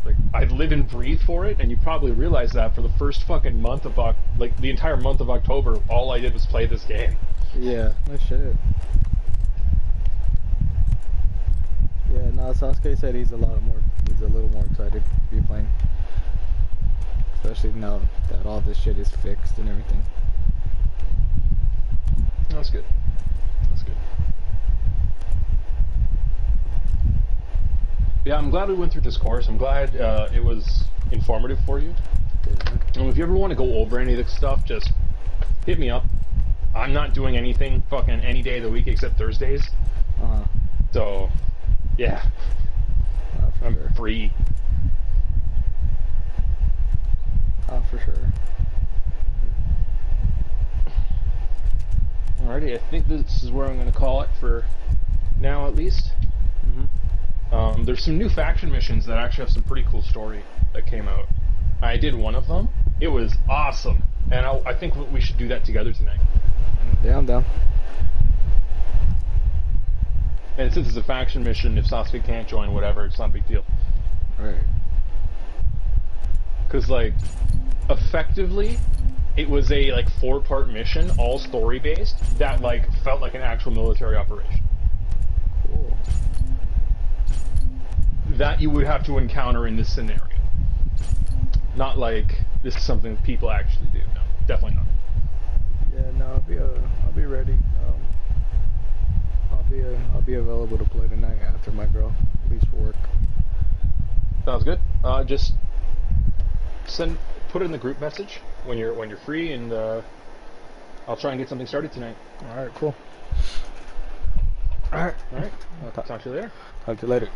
Like I live and breathe for it, and you probably realize that for the first fucking month of like the entire month of October, all I did was play this game. Yeah, no shit. Yeah, no, Sasuke said he's a little more excited to be playing. Especially now that all this shit is fixed and everything. That's good. That's good. Yeah, I'm glad we went through this course. I'm glad it was informative for you. And if you ever want to go over any of this stuff, just hit me up. I'm not doing anything fucking any day of the week except Thursdays. So, yeah. I'm free. For sure. Alrighty, I think this is where I'm going to call it for now, at least. There's some new faction missions that actually have some pretty cool story that came out. I did one of them. It was awesome, and I think we should do that together tonight. Yeah, I'm down. And since it's a faction mission, if Sasuke can't join, whatever, it's not a big deal. Right. Because, like, effectively, it was a, like, 4-part mission, all story-based, that, like, felt like an actual military operation. Cool. That you would have to encounter in this scenario. Not like, this is something people actually do. No, definitely not. Yeah, no, I'll be ready. I'll be available to play tonight after my girl leaves for work. Sounds good. Just put it in the group message when you're free, and I'll try and get something started tonight. All right, cool. All right. All right. I'll talk to you later. Talk to you later.